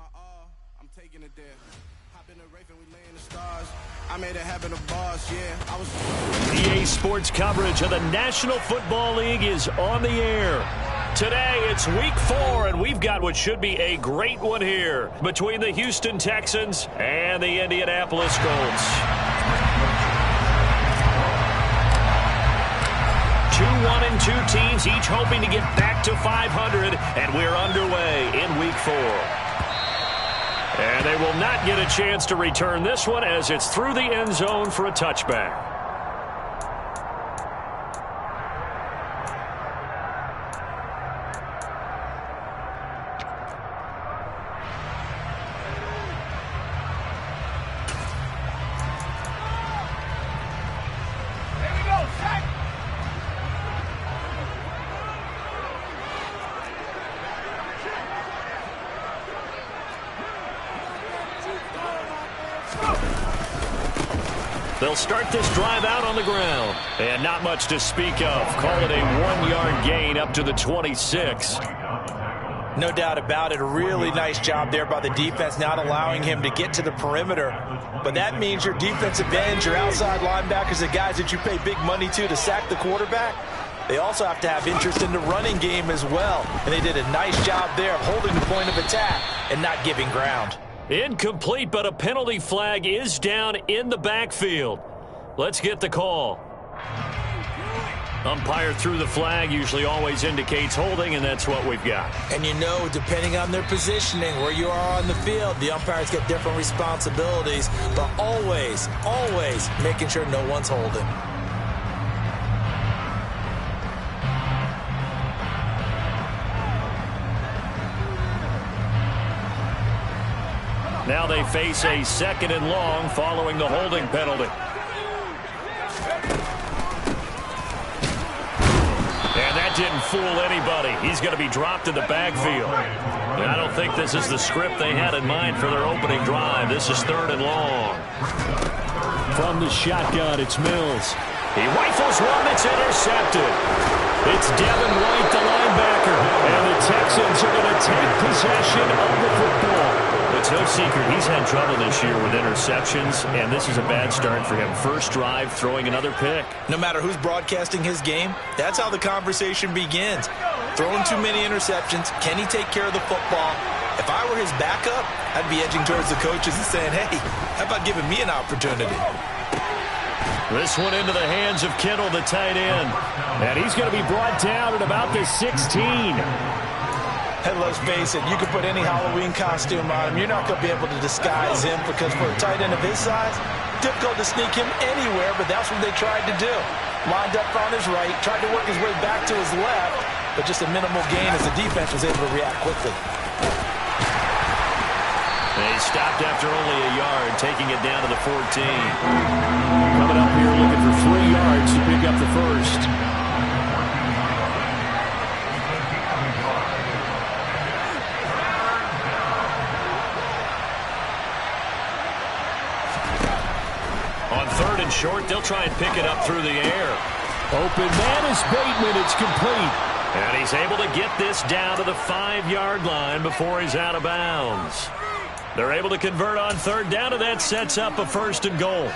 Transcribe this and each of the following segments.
my all, I'm taking it there. Hop in the Wraith and we lay in the stars. I made it happen, the boss, yeah. I was. EA Sports coverage of the National Football League is on the air. Today, it's week 4, and we've got what should be a great one here between the Houston Texans and the Indianapolis Colts. 2-1-2 teams, each hoping to get back to 500, and we're underway in week 4. And they will not get a chance to return this one as it's through the end zone for a touchback. They'll start this drive out on the ground. And not much to speak of. Call it a 1-yard gain up to the 26. No doubt about it. A really nice job there by the defense, not allowing him to get to the perimeter. But that means your defensive ends, your outside linebackers, the guys that you pay big money to sack the quarterback, they also have to have interest in the running game as well. And they did a nice job there of holding the point of attack and not giving ground. Incomplete, but a penalty flag is down in the backfield. Let's get the call. Umpire threw the flag, usually always indicates holding, and that's what we've got. And you know, depending on their positioning, where you are on the field, the umpires get different responsibilities, but always, always making sure no one's holding. Now they face a 2nd and long following the holding penalty. And that didn't fool anybody. He's going to be dropped in the backfield. And I don't think this is the script they had in mind for their opening drive. This is 3rd and long. From the shotgun, it's Mills. He rifles one that's intercepted. It's Devin White, the linebacker. And the Texans are going to take possession of the football. It's no secret he's had trouble this year with interceptions, and this is a bad start for him. First drive, throwing another pick. No matter who's broadcasting his game, that's how the conversation begins. Throwing too many interceptions, can he take care of the football? If I were his backup, I'd be edging towards the coaches and saying, hey, how about giving me an opportunity? This one into the hands of Kittle, the tight end. And he's going to be brought down at about the 16. And let's face it, you can put any Halloween costume on him. You're not going to be able to disguise him because for a tight end of his size, difficult to sneak him anywhere, but that's what they tried to do. Lined up on his right, tried to work his way back to his left, but just a minimal gain as the defense was able to react quickly. They stopped after only a yard, taking it down to the 14. Coming up here looking for 3 yards to pick up the first. On 3rd and short, they'll try and pick it up through the air. Open man is Bateman. It's complete. And he's able to get this down to the 5-yard line before he's out of bounds. They're able to convert on 3rd down, and that sets up a 1st and goal.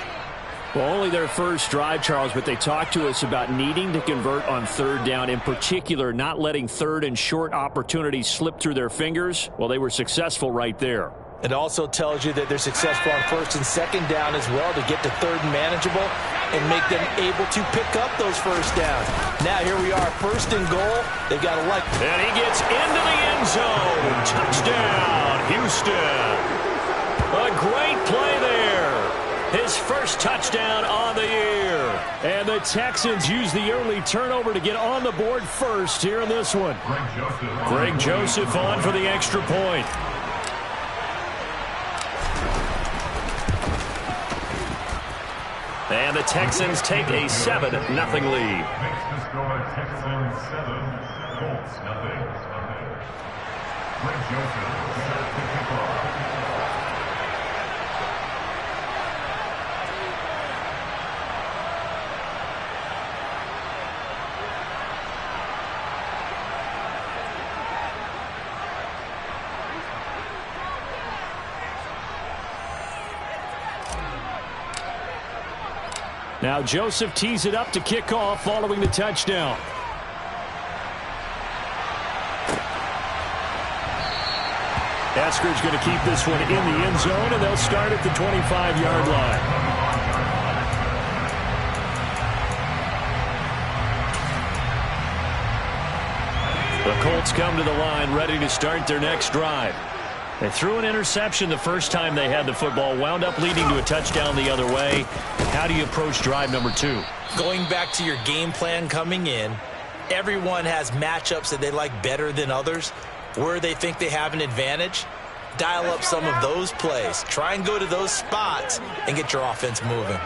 Well, only their first drive, Charles, but they talked to us about needing to convert on 3rd down, in particular not letting 3rd and short opportunities slip through their fingers. Well, they were successful right there. It also tells you that they're successful on 1st and 2nd down as well to get to 3rd and manageable and make them able to pick up those 1st downs. Now here we are, 1st and goal. They've got to like. And he gets into the end zone. Touchdown, Houston. A great play there. His first touchdown on the year. And the Texans use the early turnover to get on the board first here in this one. Greg Joseph on for the extra point. And the Texans take a 7-0 lead. Texans 7, Colts 0. Greg Joseph set to kick off. Now Joseph tees it up to kick off following the touchdown. Esker's going to keep this one in the end zone, and they'll start at the 25-yard line. The Colts come to the line ready to start their next drive. They threw an interception the first time they had the football, wound up leading to a touchdown the other way. How do you approach drive number 2? Going back to your game plan coming in, everyone has matchups that they like better than others. Where they think they have an advantage, dial up some of those plays. Try and go to those spots and get your offense moving.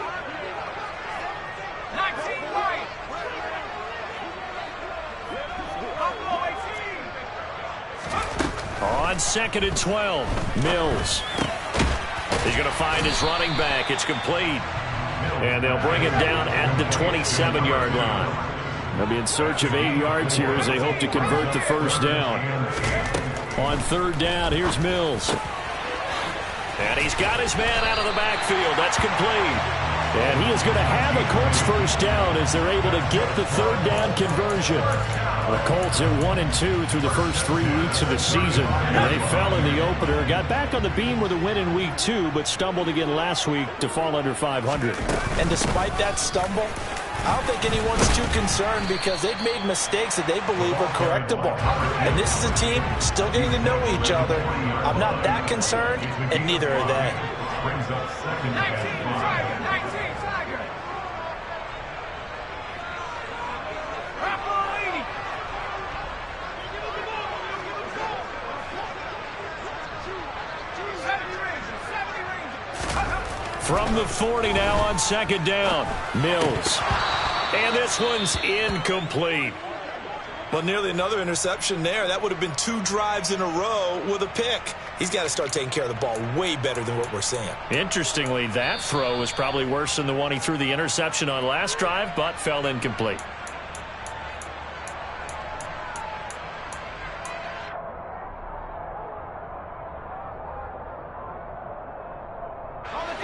On 2nd and 12, Mills. He's going to find his running back. It's complete. And they'll bring him down at the 27-yard line. They'll be in search of 8 yards here as they hope to convert the first down. On 3rd down, here's Mills. And he's got his man out of the backfield. That's complete. And he is going to have a Colts first down as they're able to get the 3rd down conversion. The Colts are 1-2 through the first 3 weeks of the season. They fell in the opener, got back on the beam with a win in week 2, but stumbled again last week to fall under 500. And despite that stumble, I don't think anyone's too concerned because they've made mistakes that they believe are correctable. And this is a team still getting to know each other. I'm not that concerned, and neither are they. Brings up 2nd and 5. From the 40 now on 2nd down, Mills. And this one's incomplete. Well, nearly another interception there. That would have been 2 drives in a row with a pick. He's got to start taking care of the ball way better than what we're seeing. Interestingly, that throw was probably worse than the one he threw the interception on last drive, but fell incomplete.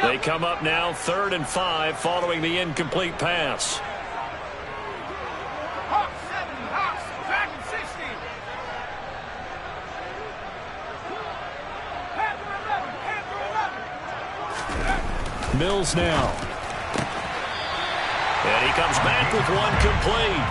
They come up now 3rd and 5 following the incomplete pass. Mills now. And he comes back with one complete.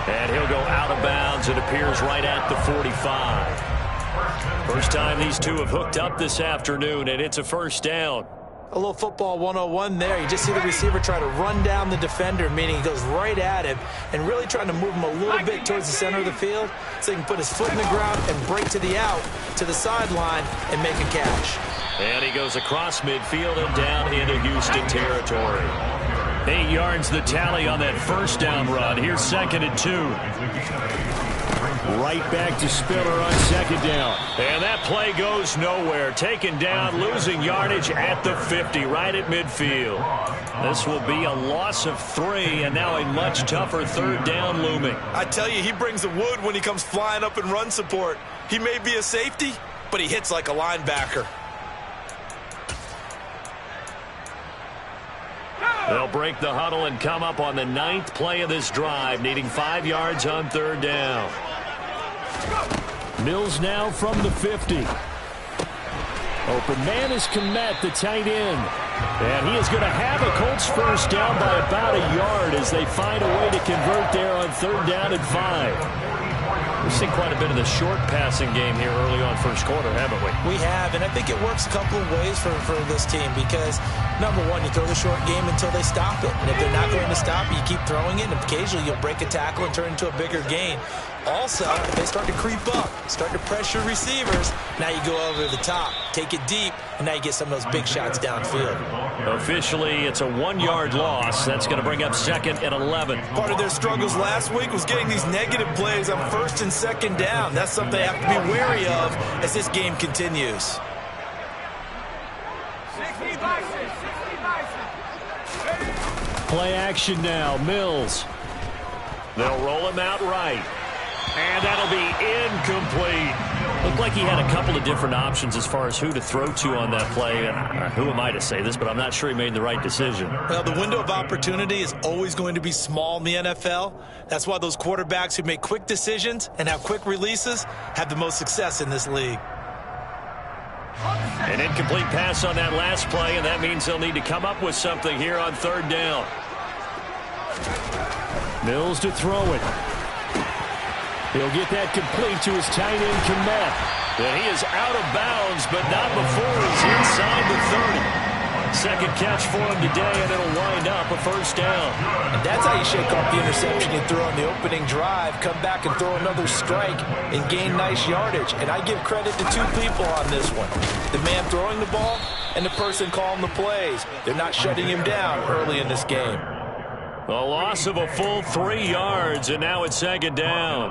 And he'll go out of bounds. It appears right at the 45. First time these two have hooked up this afternoon, and it's a first down. A little football 101 there. You just see the receiver try to run down the defender, meaning he goes right at him and really trying to move him a little bit towards the center of the field so he can put his foot in the ground and break to the out, to the sideline, and make a catch. And he goes across midfield and down into Houston territory. 8 yards the tally on that first down run. Here's 2nd and 2. Right back to Spiller on 2nd down. And that play goes nowhere. Taken down, losing yardage at the 50, right at midfield. This will be a loss of 3, and now a much tougher 3rd down looming. I tell you, he brings the wood when he comes flying up in run support. He may be a safety, but he hits like a linebacker. They'll break the huddle and come up on the 9th play of this drive, needing 5 yards on 3rd down. Mills now from the 50. Open man is Kmet, the tight end. And he is going to have a Colts first down by about a yard as they find a way to convert there on 3rd down and 5. We've seen quite a bit of the short passing game here early on first quarter, haven't we? We have, and I think it works a couple of ways for this team because, number one, you throw the short game until they stop it. And if they're not going to stop it, you keep throwing it, and occasionally you'll break a tackle and turn it into a bigger gain. Also, if they start to creep up, start to pressure receivers, now you go over the top, take it deep, and now you get some of those big shots downfield. Officially, it's a 1-yard loss. That's going to bring up 2nd and 11. Part of their struggles last week was getting these negative plays on 1st and 2nd down. That's something they have to be wary of as this game continues. Play action now. Mills. They'll roll him out right. And that'll be incomplete. Looked like he had a couple of different options as far as who to throw to on that play. And who am I to say this, but I'm not sure he made the right decision. Well, the window of opportunity is always going to be small in the NFL. That's why those quarterbacks who make quick decisions and have quick releases have the most success in this league. An incomplete pass on that last play, and that means they'll need to come up with something here on third down. Mills to throw it. He'll get that complete to his tight end, Komet. And he is out of bounds, but not before he's inside the 30. Second catch for him today, and it'll wind up a first down. And that's how you shake off the interception you threw on the opening drive, come back and throw another strike and gain nice yardage. And I give credit to two people on this one. The man throwing the ball and the person calling the plays. They're not shutting him down early in this game. A loss of a full 3 yards, and now it's second down.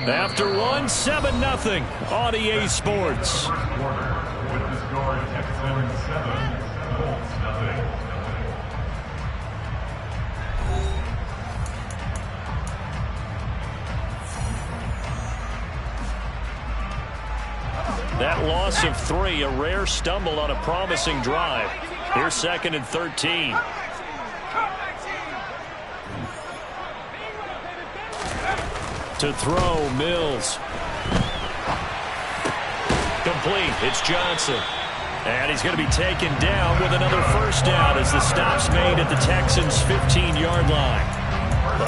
After one, 7-0 on EA Sports. With the score, Texans 7, Colts nothing. That loss of 3, a rare stumble on a promising drive. Here's second and 13. To throw, Mills. Complete. It's Johnson. And he's going to be taken down with another first down as the stop's made at the Texans' 15-yard line.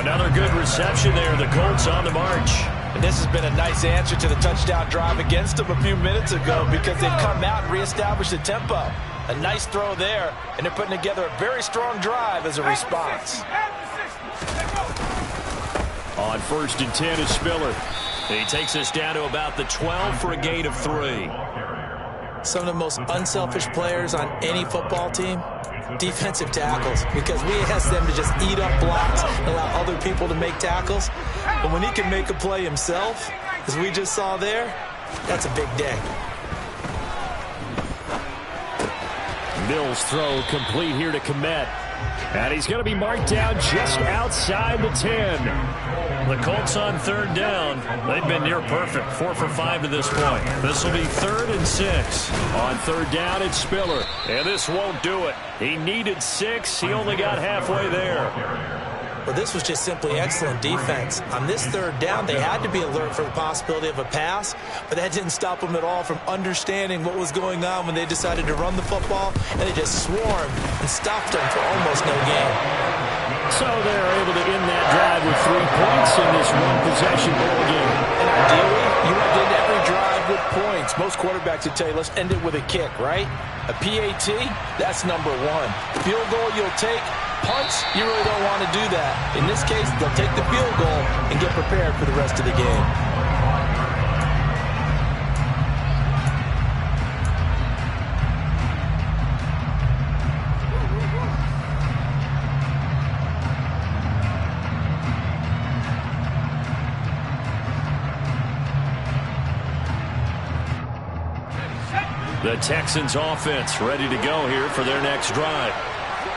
Another good reception there. The Colts on the march. And this has been a nice answer to the touchdown drive against them a few minutes ago because they've come out and reestablished the tempo. A nice throw there, and they're putting together a very strong drive as a response. On first and 10 is Spiller. He takes us down to about the 12 for a gain of 3. Some of the most unselfish players on any football team, defensive tackles, because we ask them to just eat up blocks and allow other people to make tackles. But when he can make a play himself, as we just saw there, that's a big day. Mills throw complete here to Komet. And he's going to be marked down just outside the 10. The Colts on third down. They've been near perfect. 4 for 5 to this point. This will be 3rd and 6. On third down, it's Spiller. And this won't do it. He needed 6. He only got halfway there. Well, this was just simply excellent defense. On this third down, they had to be alert for the possibility of a pass, but that didn't stop them at all from understanding what was going on when they decided to run the football, and they just swarmed and stopped them for almost no gain. So they're able to end that drive with 3 points in this one-possession ball game. And ideally, you want to end every drive with points. Most quarterbacks would tell you, let's end it with a kick, right? A PAT, that's number 1. Field goal you'll take. Punts, you really don't want to do that. In this case, they'll take the field goal and get prepared for the rest of the game. The Texans offense ready to go here for their next drive.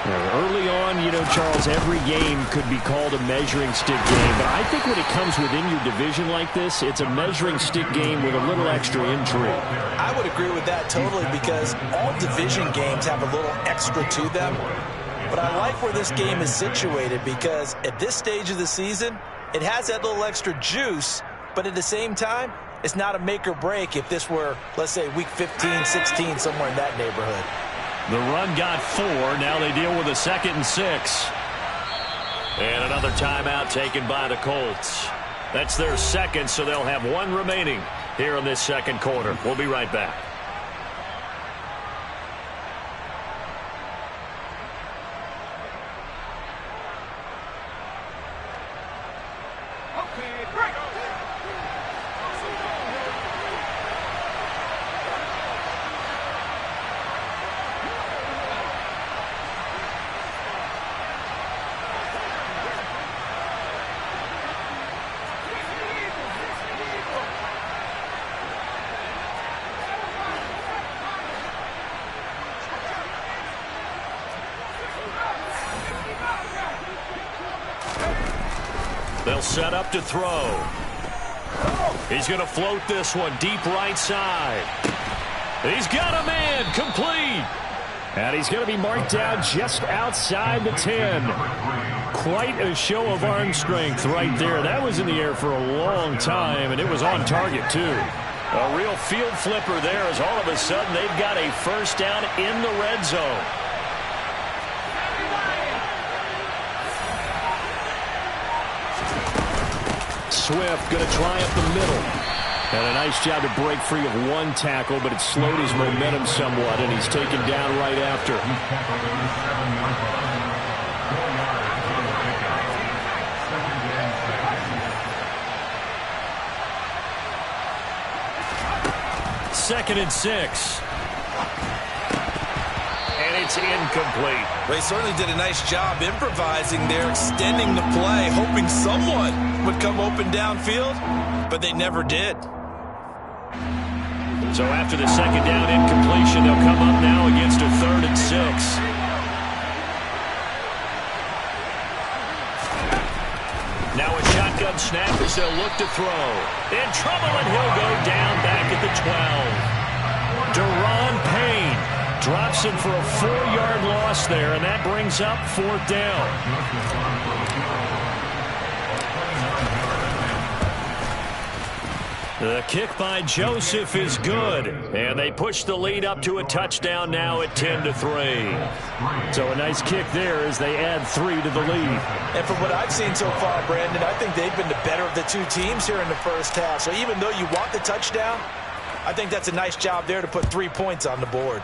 Early on, you know, Charles, every game could be called a measuring stick game. But I think when it comes within your division like this, it's a measuring stick game with a little extra intrigue. I would agree with that totally because all division games have a little extra to them. But I like where this game is situated because at this stage of the season, it has that little extra juice. But at the same time, it's not a make or break if this were, let's say, week 15, 16, somewhere in that neighborhood. The run got 4. Now they deal with a 2nd and 6. And another timeout taken by the Colts. That's their second, so they'll have 1 remaining here in this second quarter. We'll be right back. They'll set up to throw. He's going to float this one deep right side. He's got a man, complete. And he's going to be marked down just outside the 10. Quite a show of arm strength right there. That was in the air for a long time, and it was on target, too. A real field flipper there as all of a sudden they've got a first down in the red zone. Swift going to try up the middle. And a nice job to break free of one tackle, but it slowed his momentum somewhat, and he's taken down right after. Second and 6. And it's incomplete. They certainly did a nice job improvising there, extending the play, hoping someone would come open downfield, but they never did. So after the second down incompletion, they'll come up now against a 3rd and 6. Now a shotgun snap as they'll look to throw. In trouble, and he'll go down back at the 12. Deron Payne drops him for a 4-yard loss there, and that brings up 4th down. The kick by Joseph is good, and they push the lead up to a touchdown now at 10-3. So a nice kick there as they add 3 to the lead. And from what I've seen so far, Brandon, I think they've been the better of the two teams here in the first half. So even though you want the touchdown, I think that's a nice job there to put 3 points on the board.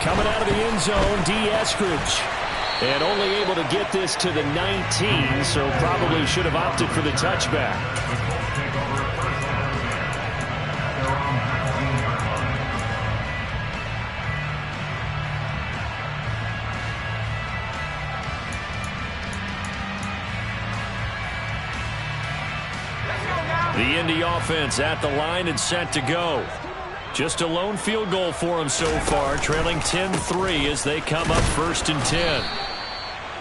Coming out of the end zone, D. Eskridge. And only able to get this to the 19, so probably should have opted for the touchback. The Indy offense at the line and set to go. Just a lone field goal for them so far, trailing 10-3 as they come up 1st and 10.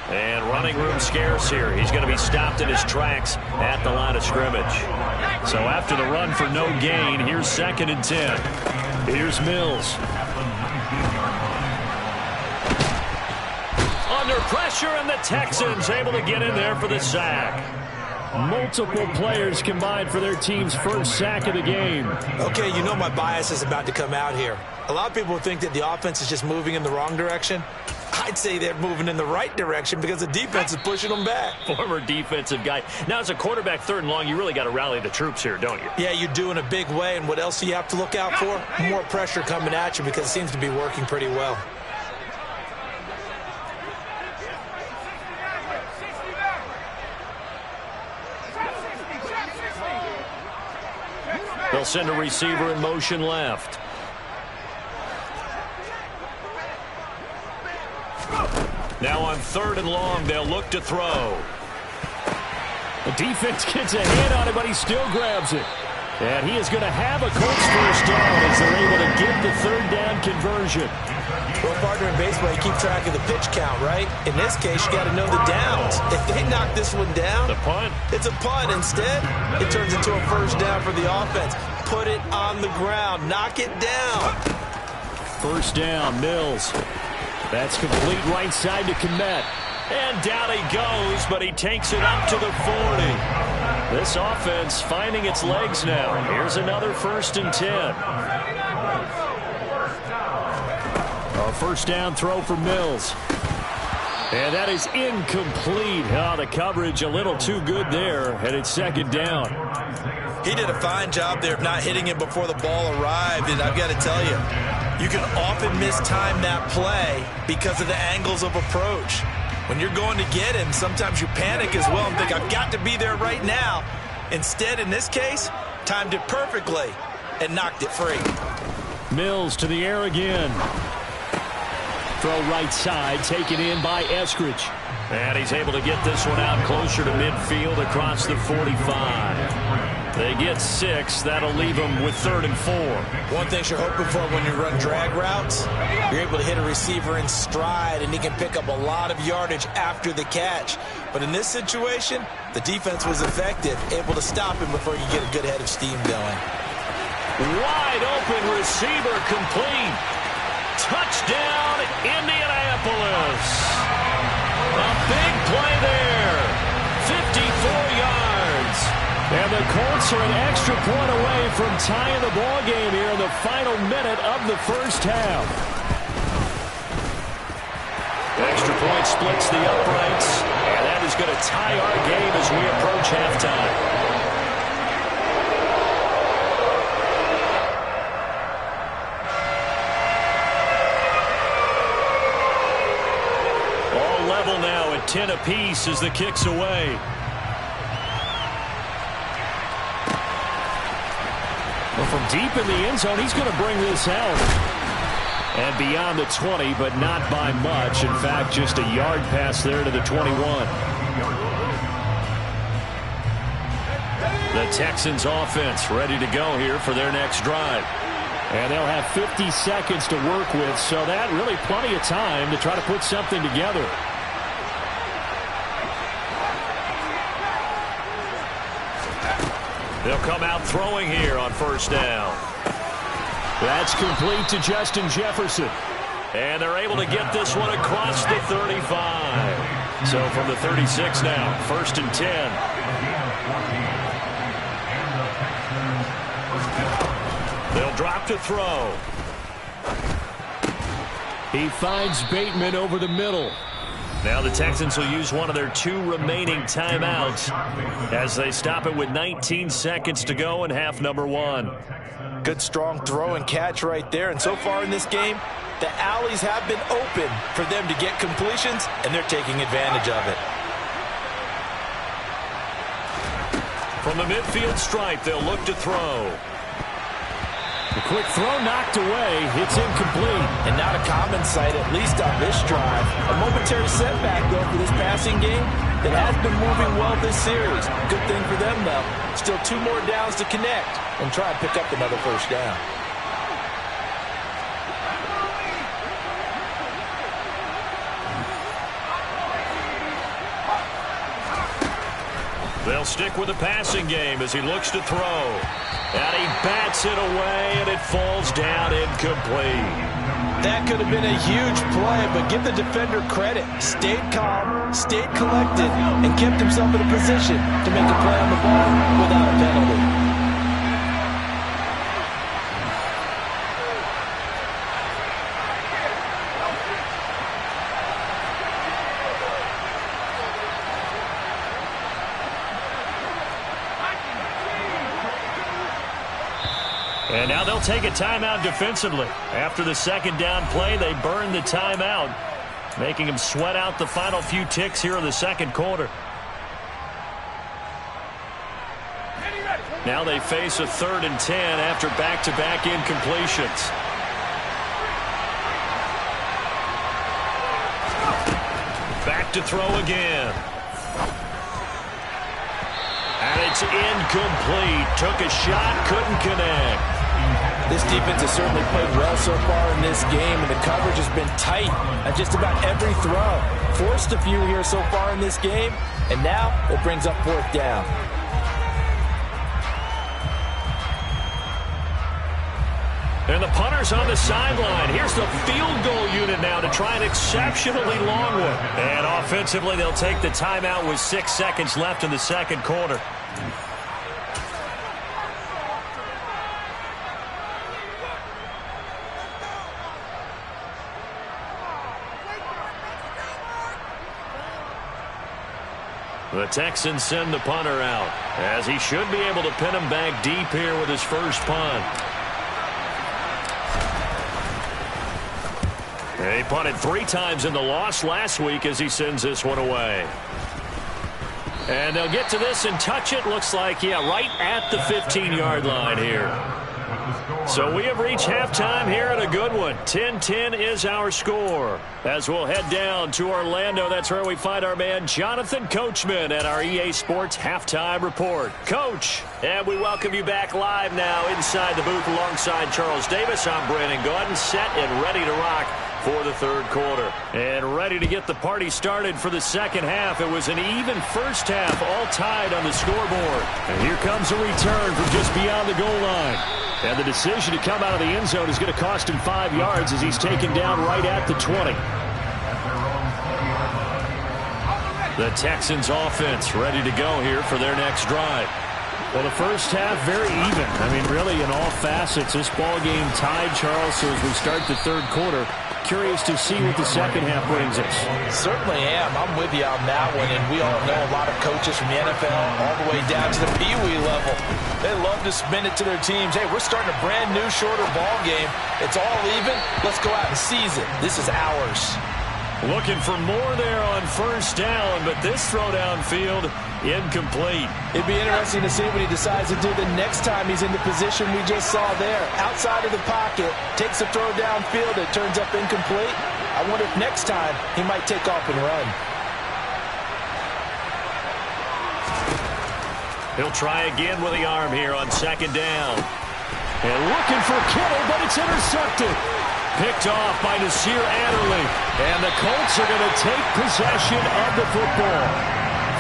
And running room scarce here. He's going to be stopped in his tracks at the line of scrimmage. So after the run for no gain, here's 2nd and 10. Here's Mills. Under pressure, and the Texans able to get in there for the sack. Multiple players combined for their team's first sack of the game. Okay, you know my bias is about to come out here. A lot of people think that the offense is just moving in the wrong direction. I'd say they're moving in the right direction because the defense is pushing them back. Former defensive guy. Now, as a quarterback 3rd and long, you really got to rally the troops here, don't you? Yeah, you do in a big way. And what else do you have to look out for? More pressure coming at you because it seems to be working pretty well. They'll send a receiver in motion left. Now on 3rd and long, they'll look to throw. The defense gets a hand on it, but he still grabs it. And he is going to have a Colts first down as they're able to get the 3rd down conversion. Well, partner, in baseball, you keep track of the pitch count, right? In this case, you got to know the downs. If they knock this one down, the punt. It's a punt. Instead, it turns into a first down for the offense. Put it on the ground. Knock it down. First down, Mills. That's complete right side to Kmet. And down he goes, but he takes it up to the 40. This offense finding its legs now. Here's another 1st and 10. A first down throw for Mills. And that is incomplete. Oh, the coverage a little too good there, and it's 2nd down. He did a fine job there of not hitting him before the ball arrived, and I've got to tell you, you can often mistime that play because of the angles of approach. When you're going to get him, sometimes you panic as well and think, I've got to be there right now. Instead, in this case, timed it perfectly and knocked it free. Mills to the air again. Throw right side, taken in by Eskridge. And he's able to get this one out closer to midfield across the 45. They get 6. That'll leave them with 3rd and 4. One thing you're hoping for when you run drag routes, you're able to hit a receiver in stride, and he can pick up a lot of yardage after the catch. But in this situation, the defense was effective, able to stop him before you get a good head of steam going. Wide open receiver complete. Touchdown, Indianapolis. A big play there. 54 yards. And the Colts are an extra point away from tying the ball game here in the final minute of the first half. Extra point splits the uprights, and that is going to tie our game as we approach halftime. All level now at 10 apiece as the kick's away. Well, from deep in the end zone, he's going to bring this out. And beyond the 20, but not by much. In fact, just a yard pass there to the 21. The Texans offense ready to go here for their next drive. And they'll have 50 seconds to work with, so that really plenty of time to try to put something together. They'll come out throwing here on first down. That's complete to Justin Jefferson. And they're able to get this one across the 35. So from the 36 now, 1st and 10. They'll drop to throw. He finds Bateman over the middle. Now the Texans will use one of their 2 remaining timeouts as they stop it with 19 seconds to go in half number 1. Good strong throw and catch right there. And so far in this game, the alleys have been open for them to get completions, and they're taking advantage of it. From the midfield stripe, they'll look to throw. The quick throw knocked away. It's incomplete. And not a common sight, at least on this drive. A momentary setback, though, for this passing game that has been moving well this series. Good thing for them, though. Still 2 more downs to connect and try and pick up another first down. They'll stick with the passing game as he looks to throw. And he bats it away, and it falls down incomplete. That could have been a huge play, but give the defender credit. Stayed calm, stayed collected, and kept himself in a position to make a play on the ball without a penalty. And now they'll take a timeout defensively. After the second down play, they burn the timeout, making them sweat out the final few ticks here in the second quarter. Now they face a 3rd and 10 after back-to-back incompletions. Back to throw again. And it's incomplete. Took a shot, couldn't connect. This defense has certainly played well so far in this game, and the coverage has been tight at just about every throw. Forced a few here so far in this game, and now it brings up 4th down. And the punter's on the sideline. Here's the field goal unit now to try an exceptionally long one. And offensively, they'll take the timeout with 6 seconds left in the second quarter. The Texans send the punter out, as he should be able to pin him back deep here with his first punt. He punted 3 times in the loss last week as he sends this one away. And they'll get to this and touch it. Looks like, yeah, right at the 15-yard line here. So we have reached halftime here at a good one. 10-10 is our score. As we'll head down to Orlando, that's where we find our man Jonathan Coachman at our EA Sports Halftime Report. Coach, and we welcome you back live now inside the booth alongside Charles Davis. I'm Brandon Gordon, set and ready to rock for the third quarter. And ready to get the party started for the second half. It was an even first half, all tied on the scoreboard. And here comes a return from just beyond the goal line. And the decision to come out of the end zone is going to cost him 5 yards as he's taken down right at the 20. The Texans offense ready to go here for their next drive. Well, the first half, very even. I mean, really, in all facets, this ball game tied, Charles. So as we start the third quarter, curious to see what the second half brings us. Certainly am. I'm with you on that one. And we all know a lot of coaches from the NFL all the way down to the Pee Wee level. They love to spin it to their teams. Hey, we're starting a brand new, shorter ball game. It's all even. Let's go out and seize it. This is ours. Looking for more there on first down, but this throw downfield incomplete. It'd be interesting to see what he decides to do the next time he's in the position we just saw there. Outside of the pocket, takes a throw downfield, it turns up incomplete. I wonder if next time he might take off and run. He'll try again with the arm here on second down. And looking for Kittle, but it's intercepted. Picked off by Nasir Adderley. And the Colts are going to take possession of the football.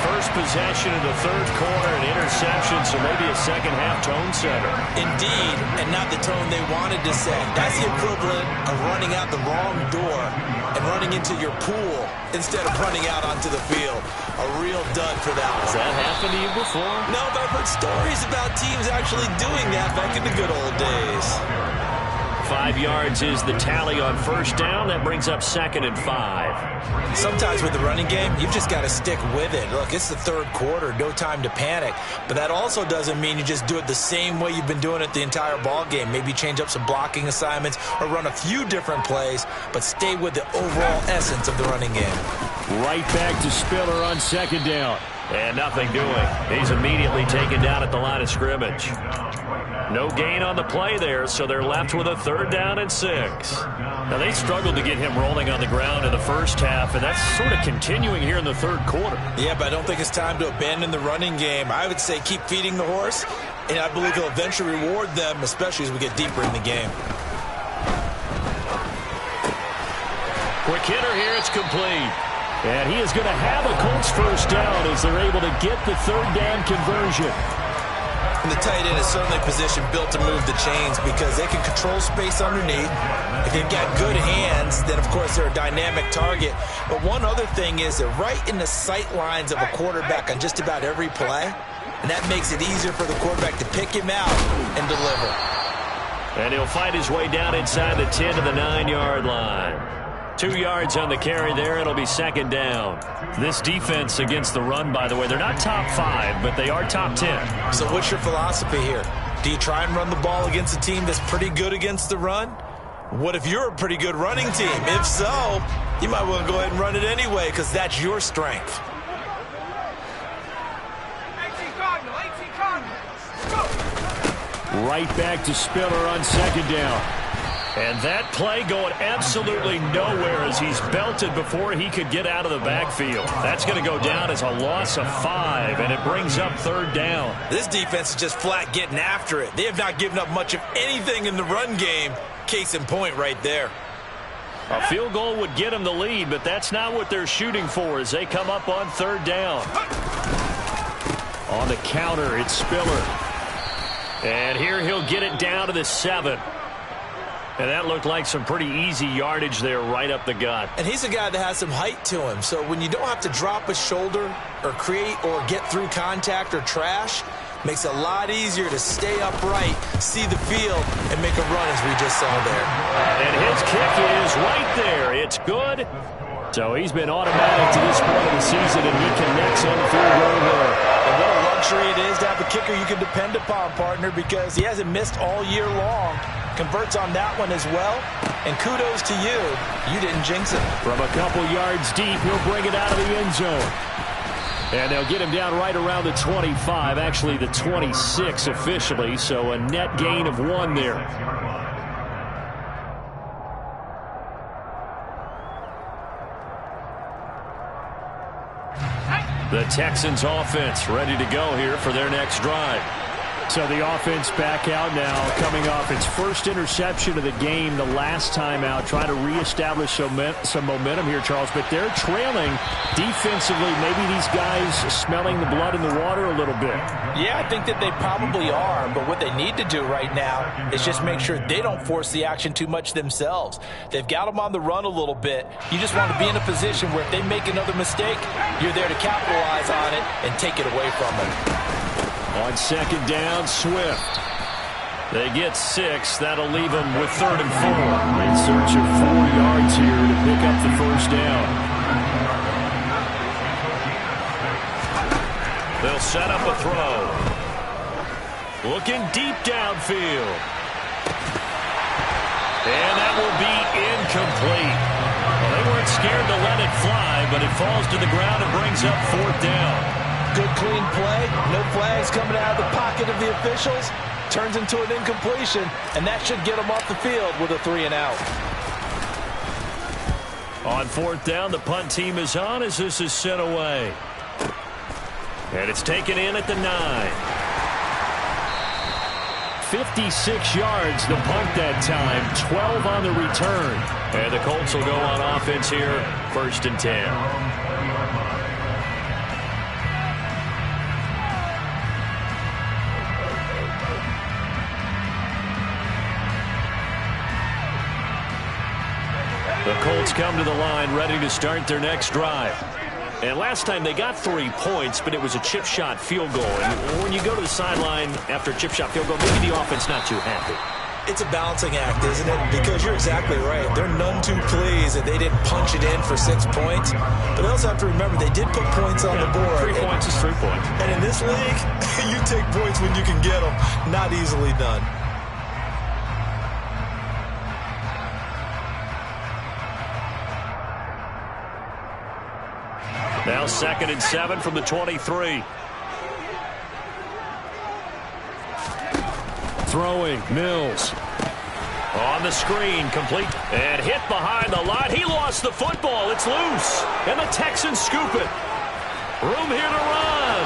First possession of the third quarter, an interception, so maybe a second-half tone setter. Indeed, and not the tone they wanted to set. That's the equivalent of running out the wrong door and running into your pool instead of running out onto the field. A real dud for that one. Has that happened to you before? No, but I've heard stories about teams actually doing that back in the good old days. 5 yards is the tally on first down. That brings up 2nd and 5. Sometimes with the running game, you've just got to stick with it. Look, it's the third quarter, no time to panic. But that also doesn't mean you just do it the same way you've been doing it the entire ball game. Maybe change up some blocking assignments or run a few different plays, but stay with the overall essence of the running game. Right back to Spiller on second down. And nothing doing. He's immediately taken down at the line of scrimmage. No gain on the play there, so they're left with a 3rd down and 6. Now, they struggled to get him rolling on the ground in the first half, and that's sort of continuing here in the third quarter. Yeah, but I don't think it's time to abandon the running game. I would say keep feeding the horse, and I believe he'll eventually reward them, especially as we get deeper in the game. Quick hitter here, it's complete. And he is going to have a Colts first down as they're able to get the 3rd down conversion. And the tight end is certainly a position built to move the chains because they can control space underneath. If they've got good hands, then, of course, they're a dynamic target. But one other thing is they're right in the sight lines of a quarterback on just about every play. And that makes it easier for the quarterback to pick him out and deliver. And he'll fight his way down inside the 10 to the 9-yard line. 2 yards on the carry there. It'll be 2nd down. This defense against the run, by the way, they're not top 5, but they are top 10. So what's your philosophy here? Do you try and run the ball against a team that's pretty good against the run? What if you're a pretty good running team? If so, you might want to go ahead and run it anyway because that's your strength. 18 Cardinal, 18 Cardinal. Go! Right back to Spiller on second down. And that play going absolutely nowhere as he's belted before he could get out of the backfield. That's going to go down as a loss of 5, and it brings up 3rd down. This defense is just flat getting after it. They have not given up much of anything in the run game. Case in point right there. A field goal would get them the lead, but that's not what they're shooting for as they come up on 3rd down. On the counter, it's Spiller. And here he'll get it down to the 7. And that looked like some pretty easy yardage there right up the gut. And he's a guy that has some height to him. So when you don't have to drop a shoulder or create or get through contact or trash, makes it a lot easier to stay upright, see the field, and make a run as we just saw there. And his kick is right there. It's good. So he's been automatic to this point of the season, and he connects on the field goal there. And what a luxury it is to have a kicker you can depend upon, partner, because he hasn't missed all year long. Converts on that one as well. And kudos to you. You didn't jinx it. From a couple yards deep, he'll bring it out of the end zone. And they'll get him down right around the 25, actually the 26 officially, so a net gain of 1 there. The Texans offense ready to go here for their next drive. So the offense back out now, coming off its first interception of the game the last time out, trying to reestablish some momentum here, Charles. But they're trailing defensively. Maybe these guys smelling the blood in the water a little bit. Yeah, I think that they probably are. But what they need to do right now is just make sure they don't force the action too much themselves. They've got them on the run a little bit. You just want to be in a position where if they make another mistake, you're there to capitalize on it and take it away from them. On second down, Swift. They get 6. That'll leave them with 3rd and 4. In search of 4 yards here to pick up the first down. They'll set up a throw. Looking deep downfield. And that will be incomplete. Well, they weren't scared to let it fly, but it falls to the ground and brings up 4th down. Good, clean play. No flags coming out of the pocket of the officials. Turns into an incompletion, and that should get them off the field with a 3 and out. On 4th down, the punt team is on as this is sent away. And it's taken in at the 9. 56 yards the punt that time, 12 on the return. And the Colts will go on offense here, 1st and 10. The Colts come to the line ready to start their next drive. And last time they got 3 points, but it was a chip shot field goal. And when you go to the sideline after a chip shot field goal, maybe the offense not too happy. It's a balancing act, isn't it? Because you're exactly right. They're none too pleased that they didn't punch it in for 6 points. But they also have to remember they did put points on the board. 3 points is 3 points. And in this league, you take points when you can get them. Not easily done. Now 2nd and 7 from the 23. Throwing, Mills. On the screen, complete, and hit behind the line. He lost the football. It's loose, and the Texans scoop it. Room here to run.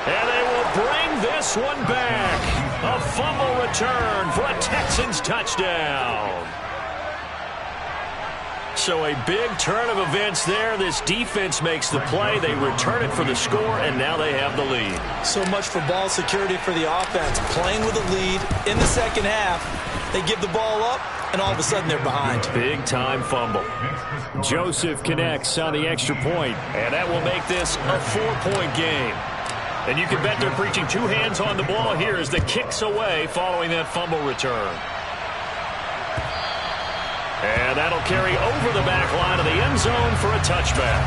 And they will bring this one back. A fumble return for a Texans touchdown. So a big turn of events there. This defense makes the play. They return it for the score, and now they have the lead. So much for ball security for the offense. Playing with a lead in the second half. They give the ball up, and all of a sudden they're behind. Big-time fumble. Joseph connects on the extra point. And that will make this a 4-point game. And you can bet they're preaching 2 hands on the ball here as the kick's away following that fumble return. And that'll carry over the back line of the end zone for a touchback.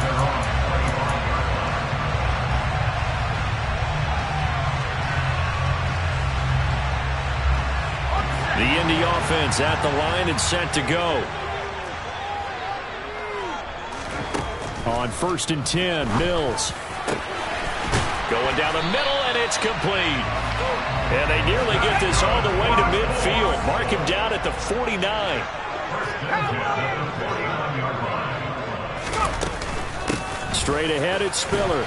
The Indy offense at the line and set to go. On 1st and 10, Mills. Going down the middle, and it's complete. And they nearly get this all the way to midfield. Mark him down at the 49. Straight ahead, it's Spiller.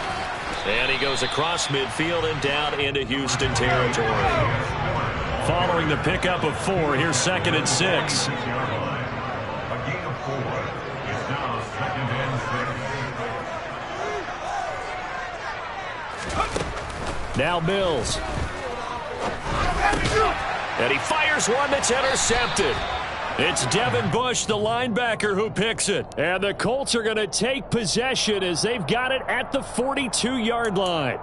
And he goes across midfield and down into Houston territory. Following the pickup of 4, here's 2nd and 6. A gain of 4. It's now 2nd and 6. Now Mills. And he fires one that's intercepted. It's Devin Bush, the linebacker, who picks it. And the Colts are going to take possession as they've got it at the 42-yard line.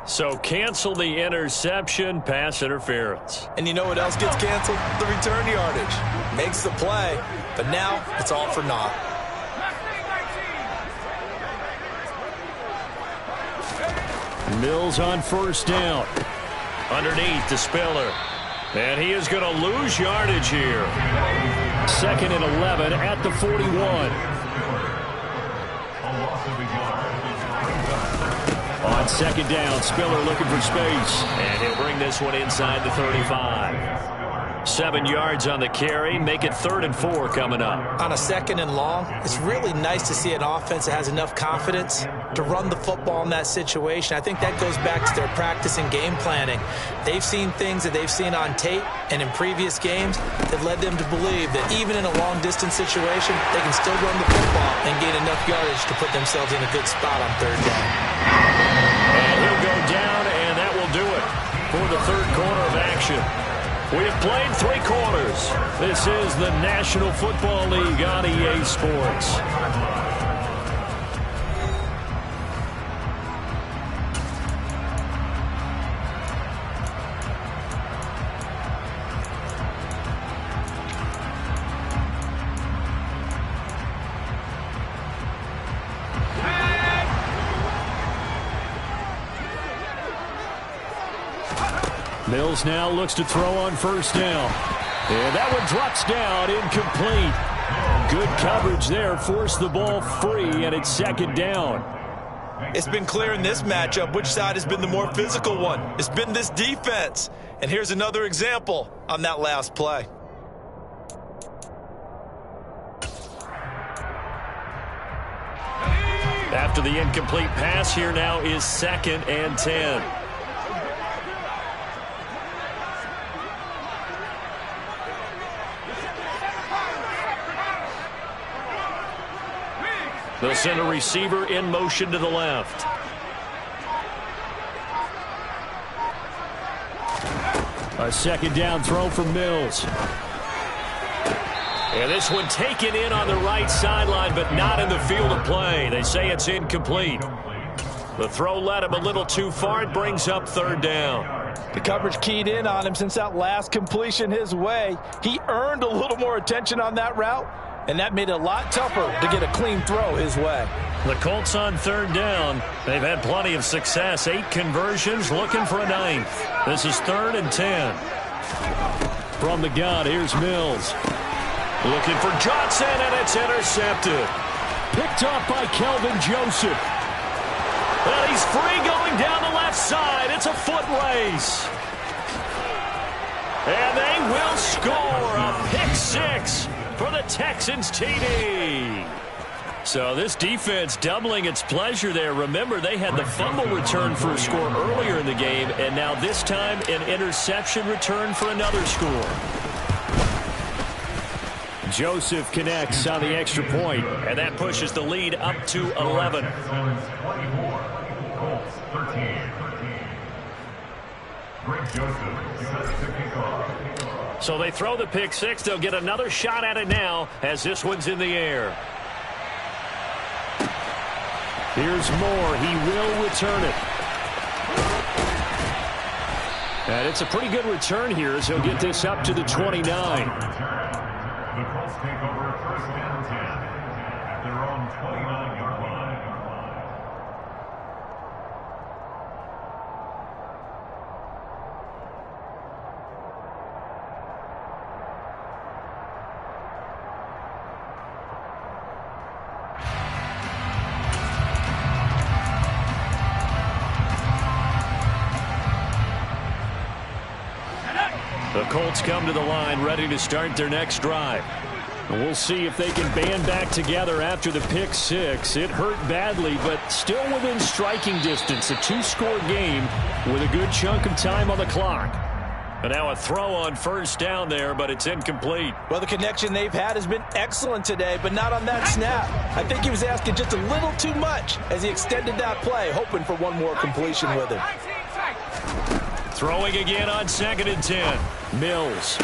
So cancel the interception, pass interference. And you know what else gets canceled? The return yardage. Makes the play, but now it's all for naught. Mills on 1st down. Underneath to Spiller. And he is going to lose yardage here. 2nd and 11 at the 41. A loss of a yard. On second down, Spiller looking for space. And he'll bring this one inside the 35. 7 yards on the carry. Make it 3rd and 4 coming up. On a 2nd and long, it's really nice to see an offense that has enough confidence to run the football in that situation. I think that goes back to their practice and game planning. They've seen things that they've seen on tape and in previous games that led them to believe that even in a long-distance situation, they can still run the football and gain enough yardage to put themselves in a good spot on 3rd down. And he'll go down, and that will do it for the 3rd quarter of action. We have played 3 quarters. This is the National Football League on EA Sports. Mills now looks to throw on 1st down. And that one drops down, incomplete. Good coverage there, forced the ball free, and it's 2nd down. It's been clear in this matchup which side has been the more physical one. It's been this defense. And here's another example on that last play. After the incomplete pass, here now is 2nd and 10. They'll send a receiver in motion to the left. A 2nd down throw from Mills. And this one taken in on the right sideline, but not in the field of play. They say it's incomplete. The throw led him a little too far. It brings up 3rd down. The coverage keyed in on him since that last completion his way. He earned a little more attention on that route, and that made it a lot tougher to get a clean throw his way. The Colts on 3rd down. They've had plenty of success. 8 conversions, looking for a 9th. This is 3rd and 10. From the gun, here's Mills. Looking for Johnson, and it's intercepted. Picked off by Kelvin Joseph. Well, he's free going down the left side. It's a foot race. And they will score a pick 6 for the Texans TD. So this defense doubling its pleasure there. Remember, they had the fumble return for a score earlier in the game, and now this time an interception return for another score. Joseph connects on the extra point, and that pushes the lead up to 11. 24, Colts 13. Greg Joseph sets the kickoff. So they throw the pick 6. They'll get another shot at it now as this one's in the air. Here's Moore. He will return it. And it's a pretty good return here as he'll get this up to the 29. The Colts take over 1st and 10 at their own 29-yard line. The Colts come to the line ready to start their next drive. And we'll see if they can band back together after the pick 6. It hurt badly, but still within striking distance. A 2-score game with a good chunk of time on the clock. And now a throw on 1st down there, but it's incomplete. Well, the connection they've had has been excellent today, but not on that snap. I think he was asking just a little too much as he extended that play, hoping for one more completion with it. Throwing again on 2nd and 10. Mills.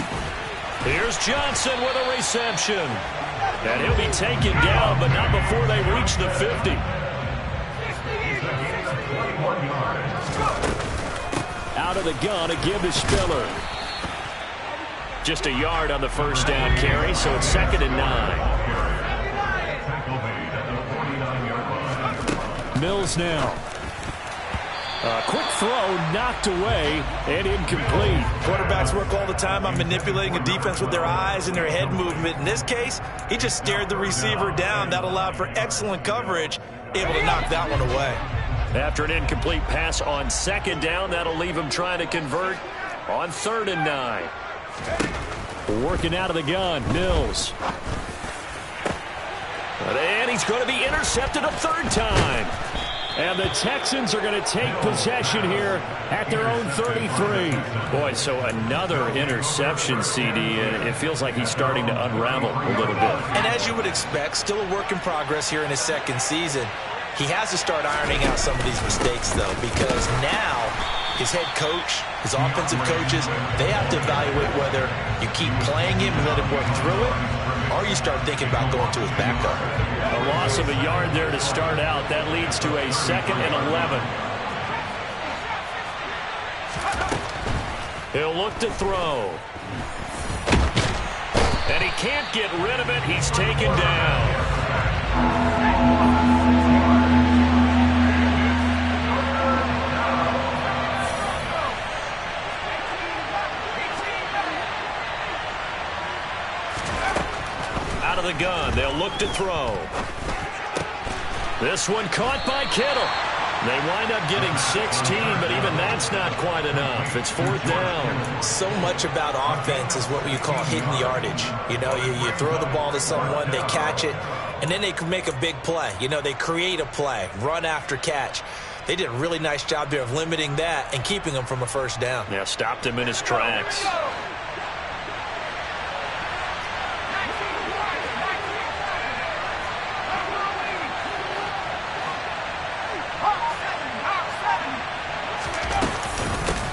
Here's Johnson with a reception. And he'll be taken down, but not before they reach the 50. Out of the gun, a give to Spiller. Just a yard on the 1st down carry, so it's 2nd and 9. Mills now. A quick throw knocked away and incomplete. Quarterbacks work all the time on manipulating a defense with their eyes and their head movement. In this case, he just stared the receiver down. That allowed for excellent coverage, able to knock that one away. After an incomplete pass on second down, that'll leave him trying to convert on 3rd and 9. Working out of the gun, Mills. And he's going to be intercepted a 3rd time. And the Texans are going to take possession here at their own 33. Boy, so another interception, CD, and it feels like he's starting to unravel a little bit. And as you would expect, still a work in progress here in his 2nd season. He has to start ironing out some of these mistakes, though, because now his head coach, his offensive coaches, they have to evaluate whether you keep playing him and let him work through it, or you start thinking about going to his backup. A loss of a yard there to start out. That leads to a 2nd and 11. He'll look to throw. And he can't get rid of it. He's taken down. Out of the gun, they'll look to throw. This one caught by Kittle. They wind up getting 16, but even that's not quite enough. It's 4th down. So much about offense is what you call hidden yardage. You know, you throw the ball to someone, they catch it, and then they can make a big play. You know, they create a play, run after catch. They did a really nice job there of limiting that and keeping him from a 1st down. Yeah, stopped him in his tracks.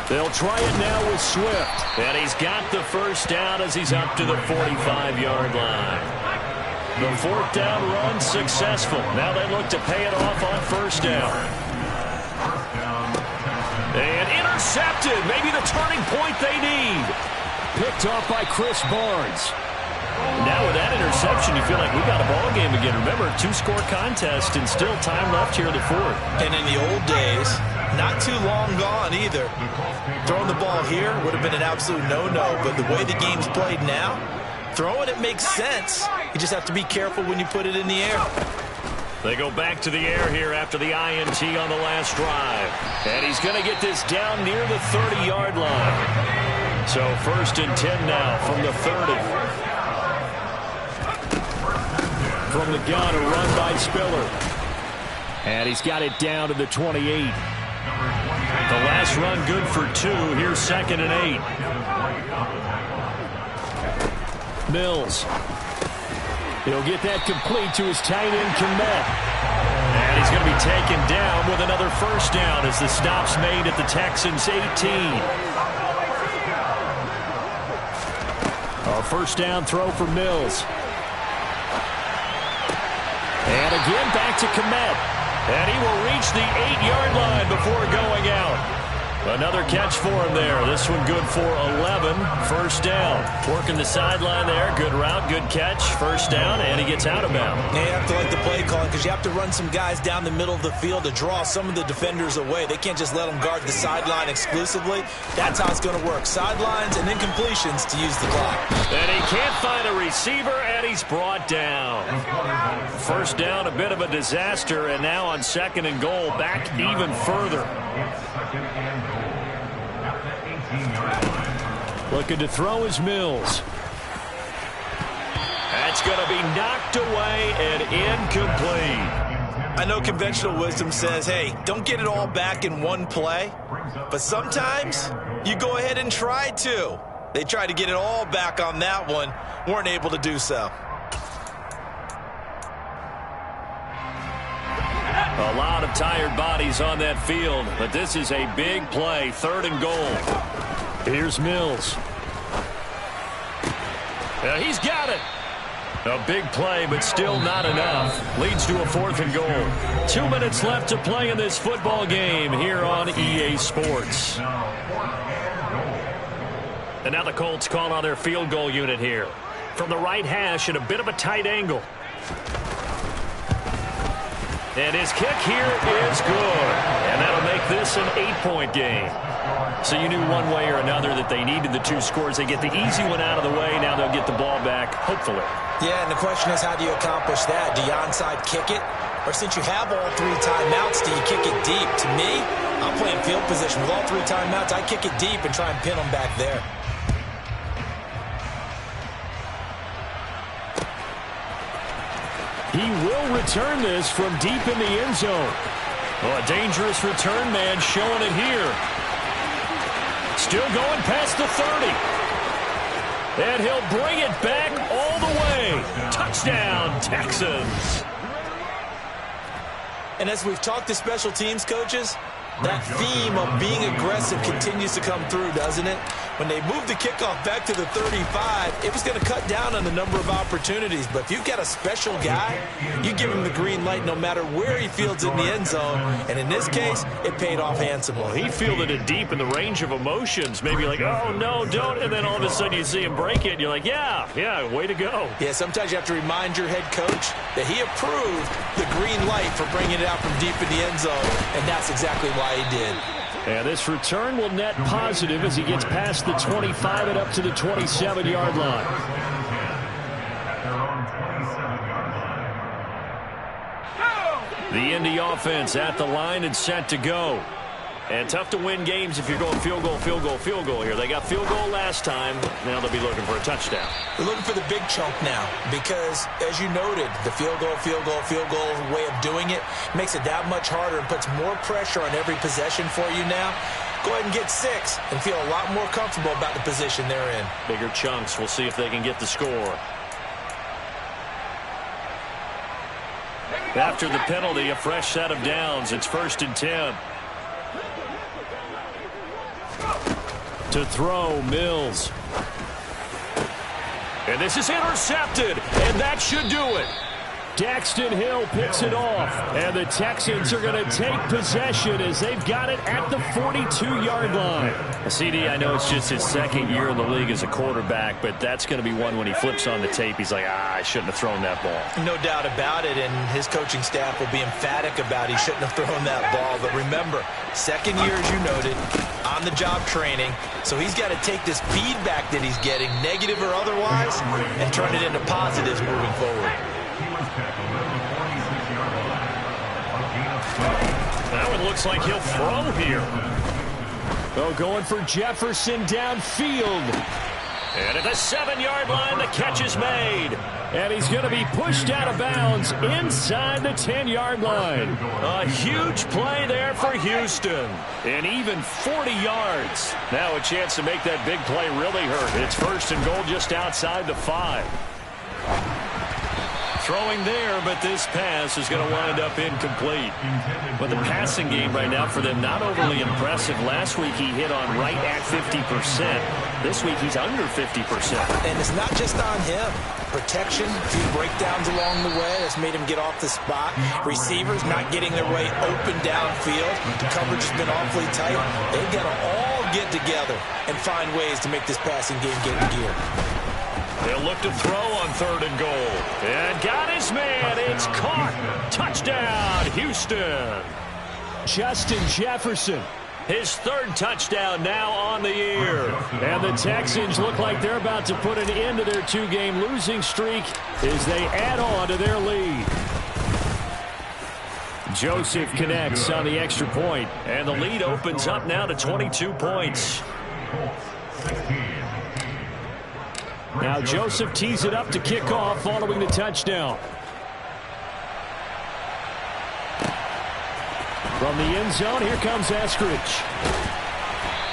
They'll try it now with Swift. And he's got the 1st down as he's up to the 45-yard line. The 4th down run successful. Now they look to pay it off on 1st down. And intercepted. Maybe the turning point they need. Picked off by Chris Barnes. Now with that interception, you feel like we got a ball game again. Remember, 2-score contest and still time left here in the 4th. And in the old days, not too long gone either. Throwing the ball here would have been an absolute no-no, but the way the game's played now, throwing it makes sense. You just have to be careful when you put it in the air. They go back to the air here after the INT on the last drive. And he's going to get this down near the 30-yard line. So 1st and 10 now from the 30. From the gun, a run by Spiller. And he's got it down to the 28. The last run good for 2. Here's 2nd and 8. Mills. He'll get that complete to his tight end, Komet. And he's going to be taken down with another 1st down as the stop's made at the Texans' 18. A 1st down throw for Mills. And again back to Komet. And he will reach the 8-yard line before going out. Another catch for him there. This one good for 11. 1st down. Working the sideline there. Good route, good catch. 1st down, and he gets out of bounds. Yeah, you have to like the play calling because you have to run some guys down the middle of the field to draw some of the defenders away. They can't just let them guard the sideline exclusively. That's how it's going to work. Sidelines and incompletions to use the clock. And he can't find a receiver, and he's brought down. 1st down, a bit of a disaster, and now on 2nd and goal, back even further. Looking to throw is Mills. That's going to be knocked away and incomplete. I know conventional wisdom says, hey, don't get it all back in one play. But sometimes you go ahead and try to. They tried to get it all back on that one. Weren't able to do so. A lot of tired bodies on that field, but this is a big play. 3rd and goal. Here's Mills. He's got it. A big play, but still not enough. Leads to a 4th and goal. 2 minutes left to play in this football game here on EA Sports. And now the Colts call on their field goal unit here. From the right hash at a bit of a tight angle. And his kick here is good. And that'll make this an 8-point game. So you knew one way or another that they needed the 2 scores. They get the easy one out of the way. Now they'll get the ball back, hopefully. Yeah, and the question is, how do you accomplish that? Do you onside kick it? Or since you have all 3 timeouts, do you kick it deep? To me, I'm playing field position. With all 3 timeouts, I kick it deep and try and pin them back there. He will return this from deep in the end zone. Oh, a dangerous return man showing it here. Still going past the 30. And he'll bring it back all the way. Touchdown, Texans. And as we've talked to special teams coaches, that theme of being aggressive continues to come through, doesn't it? When they moved the kickoff back to the 35, it was going to cut down on the number of opportunities. But if you've got a special guy, you give him the green light no matter where he fields it in the end zone. And in this case, it paid off handsomely. Well, he fielded it deep in the range of emotions. Maybe like, oh, no, don't. And then all of a sudden you see him break it, and you're like, yeah, way to go. Yeah, sometimes you have to remind your head coach that he approved the green light for bringing it out from deep in the end zone. And that's exactly why he did. And this return will net positive as he gets past the 25 and up to the 27-yard line. The Indy offense at the line and set to go. And tough to win games if you're going field goal, field goal, field goal here. They got field goal last time. Now they'll be looking for a touchdown. They're looking for the big chunk now because, as you noted, the field goal way of doing it makes it that much harder and puts more pressure on every possession for you now. Go ahead and get 6 and feel a lot more comfortable about the position they're in. Bigger chunks. We'll see if they can get the score. After the penalty, a fresh set of downs. It's 1st and 10. To throw, Mills. And this is intercepted, and that should do it. Daxton Hill picks it off, and the Texans are going to take possession as they've got it at the 42-yard line. CD, I know it's just his 2nd year in the league as a quarterback, but that's going to be one when he flips on the tape. He's like, I shouldn't have thrown that ball. No doubt about it, and his coaching staff will be emphatic about he shouldn't have thrown that ball. But remember, 2nd year, as you noted, on-the-job training, so he's got to take this feedback that he's getting, negative or otherwise, and turn it into positives moving forward. That one looks like he'll throw here. Oh, going for Jefferson downfield. And at the 7-yard line, the catch is made. And he's going to be pushed out of bounds inside the 10-yard line. A huge play there for Houston. And even 40 yards. Now a chance to make that big play really hurt. It's 1st and goal just outside the 5. Throwing there, but this pass is going to wind up incomplete. But the passing game right now for them, not overly impressive. Last week he hit on right at 50%. This week he's under 50%. And it's not just on him. Protection, a few breakdowns along the way. That's made him get off the spot. Receivers not getting their way open downfield. The coverage has been awfully tight. They've got to all get together and find ways to make this passing game get in gear. They'll look to throw on 3rd and goal. And got his man. It's caught. Touchdown, Houston. Justin Jefferson. His 3rd touchdown now on the year. And the Texans look like they're about to put an end to their 2-game losing streak as they add on to their lead. Joseph connects on the extra point. And the lead opens up now to 22 points. Now Joseph tees it up to kick off following the touchdown. From the end zone, here comes Eskridge.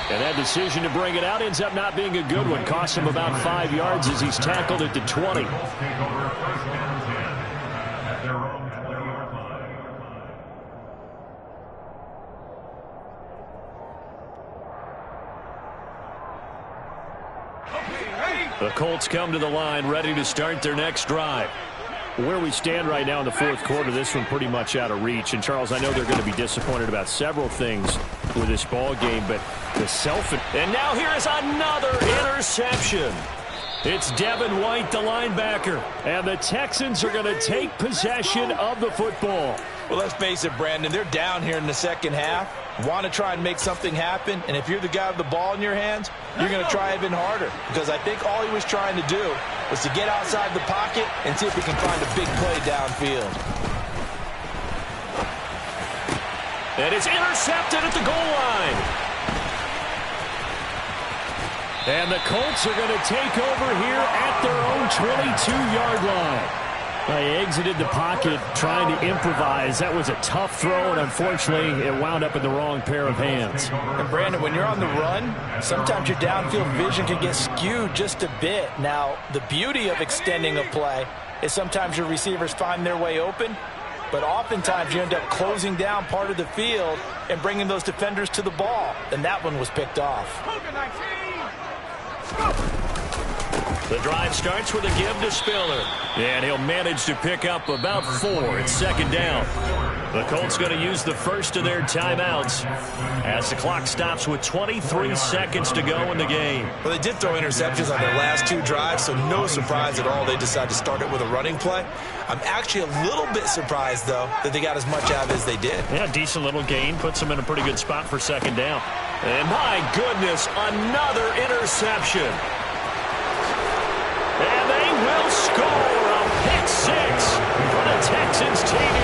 And that decision to bring it out ends up not being a good one. Cost him about 5 yards as he's tackled at the 20. The Colts come to the line ready to start their next drive. Where we stand right now in the 4th quarter, this one pretty much out of reach. And, Charles, I know they're going to be disappointed about several things with this ball game, but the And now here is another interception. It's Devin White, the linebacker. And the Texans are going to take possession of the football. Well, let's face it, Brandon, they're down here in the 2nd half. Want to try and make something happen, and if you're the guy with the ball in your hands, you're going to try even harder, because I think all he was trying to do was to get outside the pocket and see if he can find a big play downfield. And it's intercepted at the goal line. And the Colts are going to take over here at their own 22-yard line. They exited the pocket trying to improvise. That was a tough throw, and unfortunately, it wound up in the wrong pair of hands. And Brandon, when you're on the run, sometimes your downfield vision can get skewed just a bit. Now, the beauty of extending a play is sometimes your receivers find their way open, but oftentimes you end up closing down part of the field and bringing those defenders to the ball, and that one was picked off. The drive starts with a give to Spiller. And he'll manage to pick up about 4 at second down. The Colts going to use the first of their timeouts as the clock stops with 23 seconds to go in the game. Well, they did throw interceptions on their last 2 drives, so no surprise at all they decided to start it with a running play. I'm actually a little bit surprised, though, that they got as much out of it as they did. Yeah, decent little gain. Puts them in a pretty good spot for second down. And my goodness, another interception. And they will score a pick 6 for the Texans TD.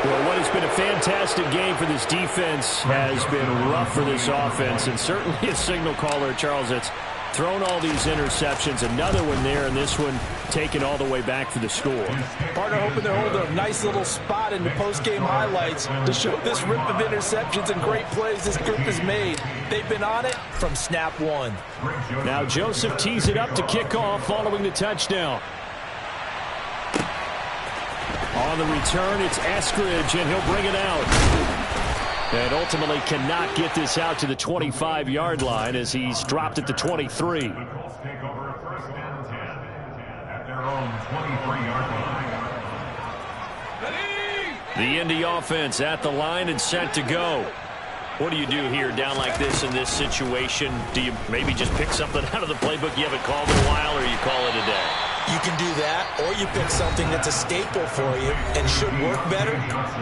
Well, what has been a fantastic game for this defense has been rough for this offense, and certainly a signal caller, Charles, that's thrown all these interceptions. Another one there, and this one taken all the way back for the score. Partner hoping to hold a nice little spot in the post-game highlights to show this rip of interceptions and great plays this group has made. They've been on it from snap 1. Now Joseph tees it up to kick off following the touchdown. On the return, it's Eskridge, and he'll bring it out. And ultimately cannot get this out to the 25-yard line as he's dropped at the 23. The Colts take over first and 10 at their own 23-yard line. The Indy offense at the line and set to go. What do you do here down like this in this situation? Do you maybe just pick something out of the playbook you haven't called in a while, or you call it a day? You can do that, or you pick something that's a staple for you and should work better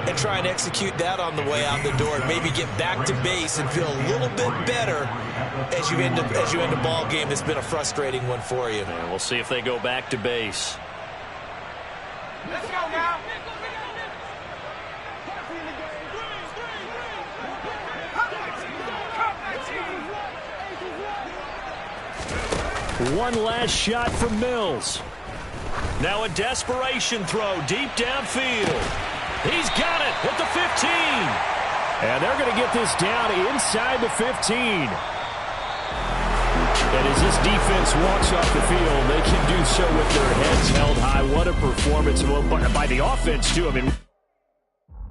and try and execute that on the way out the door and maybe get back to base and feel a little bit better as you end a ball game that's been a frustrating one for you. And we'll see if they go back to base. Let's go now. One last shot from Mills. Now a desperation throw deep downfield. He's got it at the 15. And they're going to get this down inside the 15. And as this defense walks off the field, they can do so with their heads held high. What a performance by the offense, too. I mean,